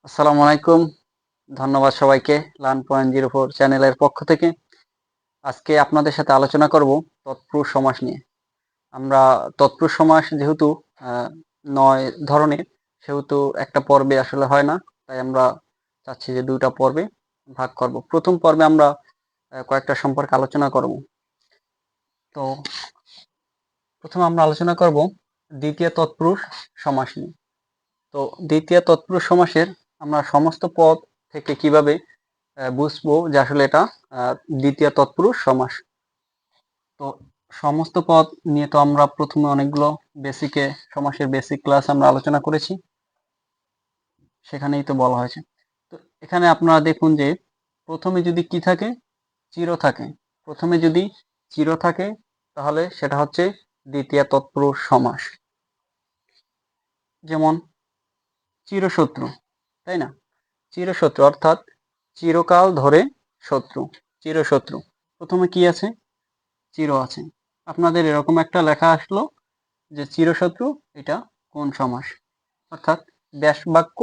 আসসালামু আলাইকুম। ধন্যবাদ সবাইকে Learn.04 চ্যানেলের পক্ষ থেকে। আজকে আপনাদের সাথে আলোচনা করব তৎপুরুষ সমাস নিয়ে। আমরা তৎপুরুষ সমাস যেহেতু আ ৯ ধরনের, সেহেতু একটা পর্বে আসলে হয় না। তাই আমরা চাচ্ছি যে ২ টা পর্বে ভাগ করব। ১ম পর্বে আমরা কয়েকটা সম্পর্কে আলোচনা করব। তো ১ম আমরা আলোচনা করব দ্বিতীয় তৎপুরুষ সমাস নিয়ে। তো দ্বিতীয় তৎপুরুষ সমাসের আমরা সমস্ত পদ থেকে কিভাবে বুঝবো যে আসলে এটা দ্বিতীয় তৎপুরুষ সমাস। তো সমস্ত পদ নিয়ে তো আমরা প্রথমে অনেকগুলো সমাসের বেসিক ক্লাস আমরা আলোচনা করেছি, সেখানেই তো বলা হয়েছে। তো এখানে আপনারা দেখুন যে প্রথমে যদি কি থাকে, চির থাকে। প্রথমে যদি চির থাকে তাহলে সেটা হচ্ছে দ্বিতীয় তৎপুরুষ সমাস। যেমন চিরশত্রু, তাই না? চিরশত্রু অর্থাৎ চিরকাল ধরে শত্রু, চিরশত্রু। প্রথমে কি আছে? চির আছে। আপনাদের এরকম একটা লেখা আসলো যে চিরশত্রু, এটা কোন সমাস? অর্থাৎ ব্যাস বাক্য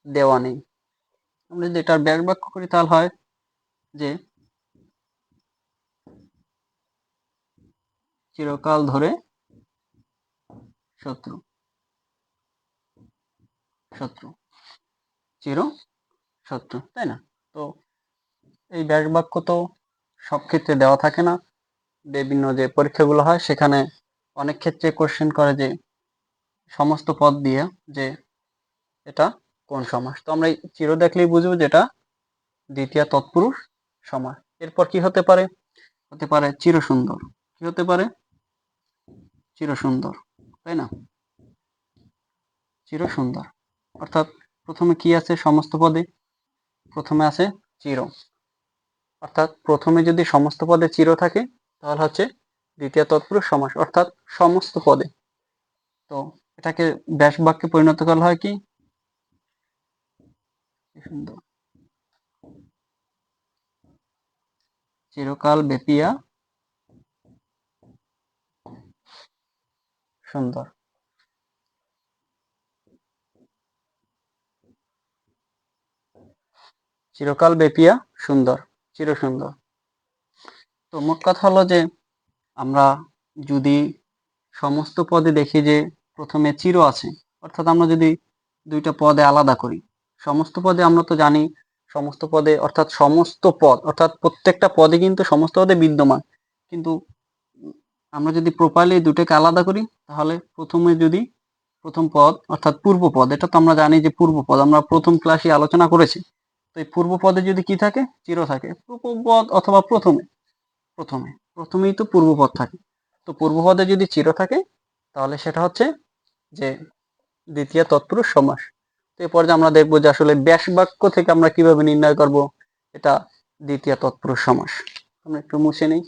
দেওয়া নেই। আমরা যদি এটার ব্যাস বাক্য করি তাহলে হয় যে চিরকাল ধরে শত্রু, শত্রু, চির শত্রু, তাই না? তো এই ব্যাস বাক্য তো সব ক্ষেত্রে দেওয়া থাকে না। বিভিন্ন যে পরীক্ষাগুলো হয় সেখানে অনেক ক্ষেত্রে কোশ্চেন করে যে সমস্ত পদ দিয়ে যে এটা কোন সমাস। তো আমরা এই চির দেখলেই বুঝবো যে এটা দ্বিতীয় তৎপুরুষ সমাস। এরপর কি হতে পারে? হতে পারে চিরসুন্দর। কি হতে পারে? চিরসুন্দর, তাই না? চিরসুন্দর অর্থাৎ প্রথমে কি আছে সমস্ত পদে? প্রথমে আছে চির। অর্থাৎ প্রথমে যদি সমস্ত পদে চির থাকে তাহলে হচ্ছে দ্বিতীয় তৎপুরুষ সমাস, অর্থাৎ সমস্ত পদে। তো এটাকে ব্যাস বাক্যে পরিণত করা হয় কি? সুন্দর, চিরকাল ব্যাপিয়া সুন্দর। চিরকাল ব্যাপিয়া সুন্দর, চিরসুন্দর। তো মোট কথা হলো যে আমরা যদি সমস্ত পদে দেখি যে প্রথমে চির আছে, অর্থাৎ আমরা যদি ২ টা পদে আলাদা করি, সমস্ত পদে আমরা তো জানি সমস্ত পদে অর্থাৎ সমস্ত পদ অর্থাৎ প্রত্যেকটা পদে কিন্তু সমস্ত পদে বিদ্যমান। কিন্তু আমরা যদি প্রপারলি দুটোকে আলাদা করি তাহলে প্রথমে যদি প্রথম পদ অর্থাৎ পূর্ব পদ, এটা তো আমরা জানি যে পূর্ব পদ আমরা প্রথম ক্লাসে আলোচনা করেছি। তো এই পূর্ব পদে যদি কি থাকে? চির থাকে। পূর্ব পদ অথবা প্রথমেই তো পূর্বপদ থাকে। তো পূর্বপদে যদি চির থাকে তাহলে সেটা হচ্ছে যে দ্বিতীয় তৎপুরুষ সমাস। তো এ পর্যায়ে আমরা দেখবো যে আসলে ব্যাস বাক্য থেকে আমরা কিভাবে নির্ণয় করব এটা দ্বিতীয় তৎপুরুষ সমাস। আমরা একটু মুছে নেই।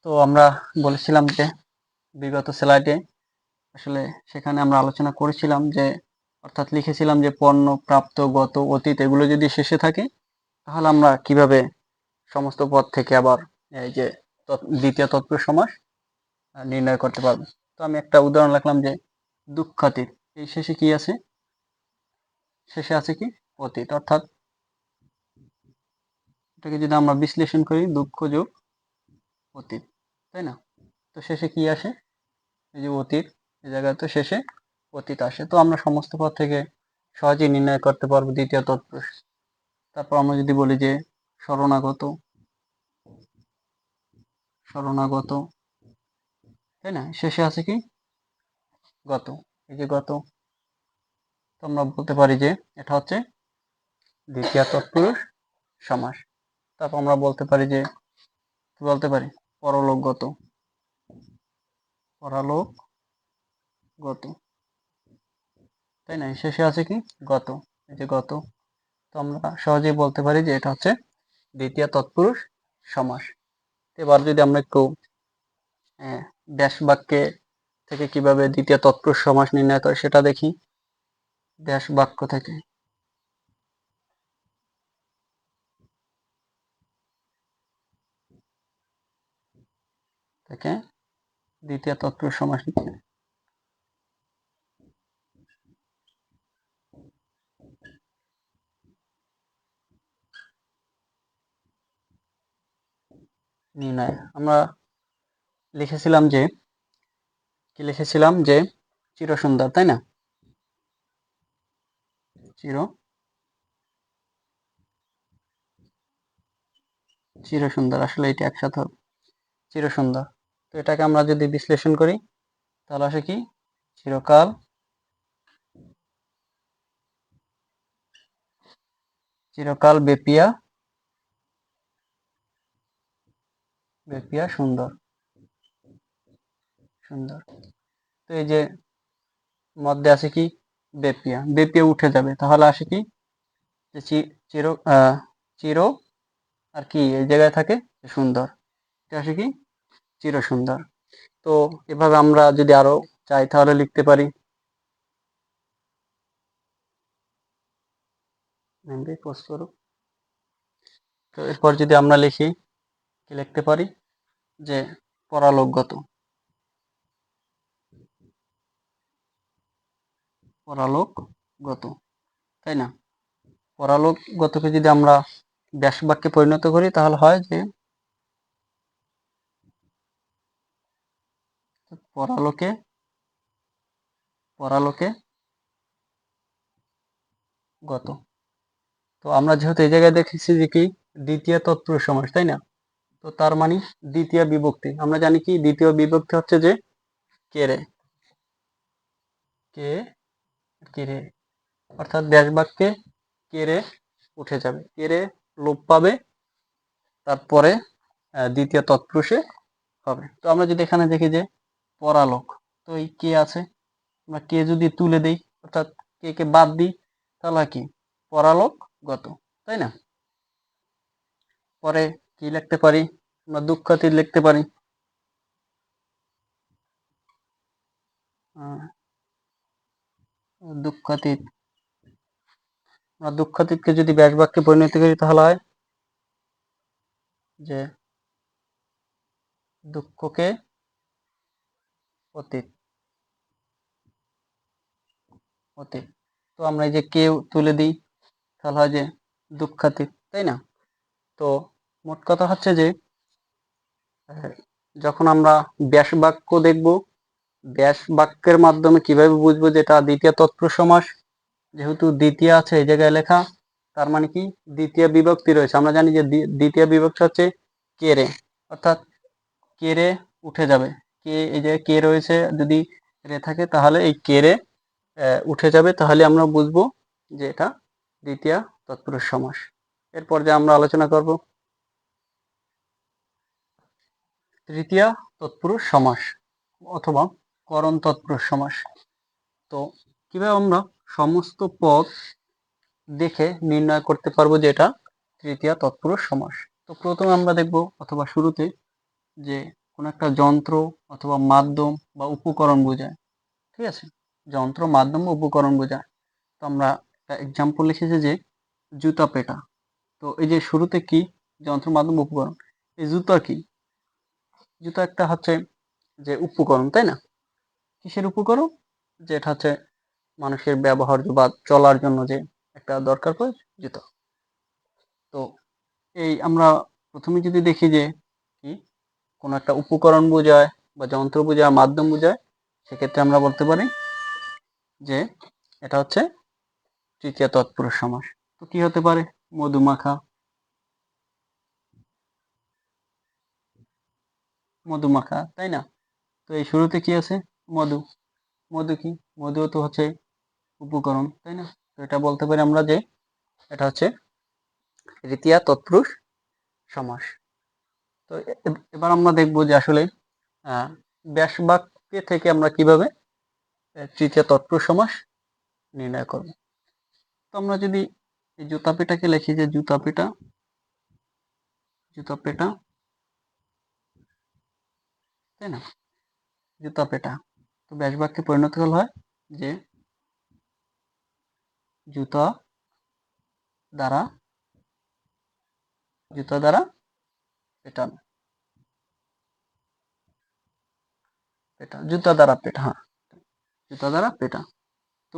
তো আমরা বলেছিলাম যে বিগত স্লাইডে আসলে সেখানে আমরা আলোচনা করেছিলাম যে অর্থাৎ লিখেছিলাম যে পণ্য, প্রাপ্ত, গত, অতীত এগুলো যদি শেষে থাকে তাহলে আমরা কিভাবে সমস্ত পদ থেকে আবার এই যে দ্বিতীয় তৎপুরুষ সমাস নির্ণয় করতে পারবো। তো আমি একটা উদাহরণ লিখলাম যে দুঃখাতীত, এই শেষে কি আছে? শেষে আছে কি? অতীত। অর্থাৎ এটাকে যদি আমরা বিশ্লেষণ করি দুঃখ যোগ অতীত, তাই না? তো শেষে কি আসে? এই যে অতীত, এই জায়গায় তো শেষে অতীত আসে। তো আমরা সমস্ত পদ থেকে সহজেই নির্ণয় করতে পারবো দ্বিতীয় তৎপুরুষ। তারপর আমরা যদি বলি যে শরণাগত, শরণাগত, তাই না? শেষে আছে কি? গত। এই যে গত, তো আমরা বলতে পারি যে এটা হচ্ছে দ্বিতীয় তৎপুরুষ সমাস। তারপর আমরা বলতে পারি যে কি বলতে পারি? পরলোকগত, পরলোকগত, তাই না? শেষে আছে কি? গত। এই যে গত, তো আমরা সহজেই বলতে পারি যে এটা হচ্ছে দ্বিতীয় তৎপুরুষ সমাস। এবার যদি আমরা একটু ব্যাস বাক্যে থেকে কিভাবে দ্বিতীয় তৎপুরুষ সমাস নির্ণয় করে সেটা দেখি। ব্যাস বাক্য থেকে থেকে দ্বিতীয় তৎপুরুষ সমাস নির্ণয় আমরা লিখেছিলাম যে কি লিখেছিলাম যে চিরসুন্দর, তাই না? চিরসুন্দর, আসলে এটা একসাথে হবে, চিরসুন্দর। তো এটাকে আমরা যদি বিশ্লেষণ করি তাহলে আসে কি, চিরকাল চিরকাল বেপিয়া বেপিয়া সুন্দর সুন্দর। তো এই যে মধ্যে আছে কি, বেপিয়া, বেপিয়া উঠে যাবে, তাহলে আসে কি যে চির চির আর কি এই জায়গায় থাকে সুন্দর, এটা আসে কি চির সুন্দর। তো এভাবে আমরা যদি আরো চাই তাহলে লিখতে পারি, তো এরপর যদি আমরা লিখি, কি লিখতে পারি যে পরালোকগত, পরালোকগত, তাই না? পরালোকগতকে যদি আমরা ব্যাস বাক্যে পরিণত করি তাহলে হয় যে পরালোকে পরালোকে গত। তো আমরা যেহেতু এই জায়গায় দেখেছি যে কি দ্বিতীয় তৎপুরুষ সমাস, তাই না? তো তার মানে দ্বিতীয় বিভক্তি, আমরা জানি কি দ্বিতীয় বিভক্তি হচ্ছে যে কেরে, কে কেরে, অর্থাৎ ব্যাস বাক্যে কেরে উঠে যাবে, কেরে লোপ পাবে, তারপরে দ্বিতীয় তৎপুরুষে হবে। তো আমরা যদি এখানে দেখি যে পরালোক, তো এই কে আছে, আমরা কে যদি তুলে দেই অর্থাৎ কে কে বাদ দিই তাহলে কি পরালোক গত, তাই না? পরে কি লিখতে পারি, আমরা দুঃখাতীত লিখতে পারি, দুঃখাতীত, আমরা দুঃখাতীতকে যদি ব্যাস বাক্যে পরিণত করি তাহলে হয় যে দুঃখকে অতীত, অতীত। তো আমরা এই যে কেউ তুলে দিই তাহলে হয় যে দুঃখাতীত, তাই না? তো মোট কথা হচ্ছে যে যখন আমরা ব্যাস বাক্য দেখব, ব্যাস বাক্যের মাধ্যমে কিভাবে বুঝবো যে এটা দ্বিতীয় তৎপুরুষ সমাস, যেহেতু দ্বিতীয় আছে এই জায়গায় লেখা, তার মানে কি দ্বিতীয় বিভক্তি রয়েছে, আমরা জানি যে দ্বিতীয় বিভক্তি হচ্ছে কেরে, অর্থাৎ কেরে উঠে যাবে, কে এই যে কে রয়েছে যদি রে থাকে তাহলে এই কেরে উঠে যাবে, তাহলে আমরা বুঝবো যে এটা দ্বিতীয় তৎপুরুষ সমাস। এরপর যে আমরা আলোচনা করব তৃতীয় তৎপুরুষ সমাস অথবা করণ তৎপুরুষ সমাস। তো কিভাবে আমরা সমস্ত পদ দেখে নির্ণয় করতে পারবো যে এটা তৃতীয় তৎপুরুষ সমাস। তো প্রথমে আমরা দেখব অথবা শুরুতে যে কোন একটা যন্ত্র অথবা মাধ্যম বা উপকরণ বোঝায়, ঠিক আছে? যন্ত্র, মাধ্যম বা উপকরণ বোঝায়। তো আমরা একটা এক্সাম্পল লিখেছি যে জুতা পেটা। তো এই যে শুরুতে কি যন্ত্র, মাধ্যম, উপকরণ, এই জুতা কি, জুতা একটা হচ্ছে যে উপকরণ, তাই না? কিসের উপকরণ, যে এটা হচ্ছে মানুষের ব্যবহার্য বা চলার জন্য যে একটা দরকার পড়ে জুতা। তো এই আমরা প্রথমে যদি দেখি যে কি কোন একটা উপকরণ বোঝায় বা যন্ত্র বোঝায়, মাধ্যম বোঝায়, সেক্ষেত্রে আমরা বলতে পারি যে এটা হচ্ছে তৃতীয় তৎপুরুষ সমাস। তো কি হতে পারে, মধুমাখা, মধুমাখা, তাই না? তো এই শুরুতে কি আছে, মধু, মধু কি, মধু তো হচ্ছে উপকরণ, তাই না? তো এটা বলতে পারি আমরা যে এটা হচ্ছে তৃতীয় তৎপুরুষ সমাস। তো এবার আমরা দেখব যে আসলে ব্যাস বাক্য থেকে আমরা কিভাবে তৃতীয় তৎপুরুষ সমাস নির্ণয় করব। তো আমরা যদি এই জুতা পেটাকে লিখি যে জুতা পেটা, জুতা পেটা, তাই না? জুতা পেটা, তো ব্যাস বাক্যে পরিণত হল হয় যে জুতা দ্বারা, জুতা দ্বারা পেটানো, পেটা, জুতা দ্বারা পেটা, হ্যাঁ, জুতা দ্বারা পেটা। তো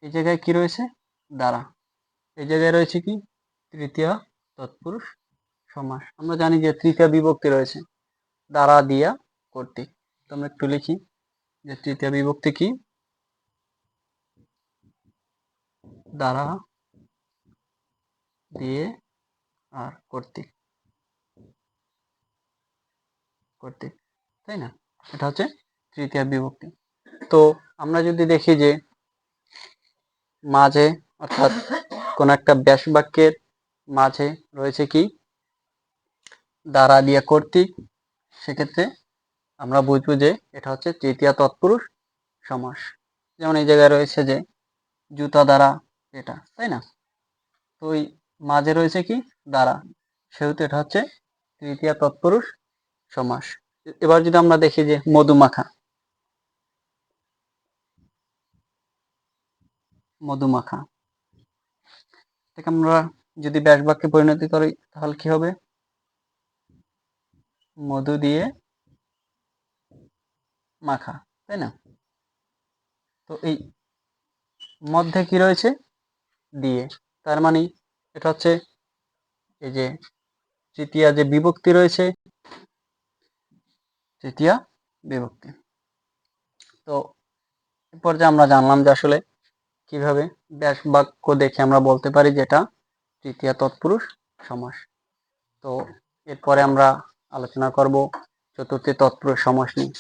এই জায়গায় কি রয়েছে, দ্বারা, এই জায়গায় রয়েছে কি তৃতীয় তৎপুরুষ সমাস। আমরা জানি যে তৃতীয় বিভক্তি রয়েছে দ্বারা, দিয়া, কর্তৃক। তো আমরা একটু লিখি যে তৃতীয় বিভক্তি কি? দ্বারা, দিয়ে আর কর্তৃক, কর্তৃক, তাই না? এটা হচ্ছে তৃতীয় বিভক্তি। তো আমরা যদি দেখি যে মাঝে, অর্থাৎ কোন একটা ব্যাস বাক্যের মাঝে রয়েছে কি? দ্বারা, দিয়া, কর্তৃক, সেক্ষেত্রে আমরা বুঝবো যে এটা হচ্ছে তৃতীয় তৎপুরুষ সমাস। যেমন এই জায়গায় রয়েছে যে জুতা দ্বারা এটা, তাই না? তো ওই মাঝে রয়েছে কি? দ্বারা, সেহেতু এটা হচ্ছে তৃতীয় তৎপুরুষ সমাস। এবার যদি আমরা দেখি যে মধুমাখা, মধুমাখা, এটাকে আমরা যদি ব্যাস বাক্যে পরিণতি করি তাহলে কি হবে? মধু দিয়ে মাখা, তাই না? তো এই মধ্যে কি রয়েছে? দিয়ে, তার মানে এটা হচ্ছে এই যে তৃতীয়া যে বিভক্তি রয়েছে, তৃতীয়া বিভক্তি। তো এরপর যে আমরা জানলাম যে আসলে কিভাবে ব্যাস বাক্য দেখে আমরা বলতে পারি যে এটা তৃতীয়া তৎপুরুষ সমাস। তো এরপরে আমরা আলোচনা করব চতুর্থী তৎপুরুষ সমাস নিয়ে।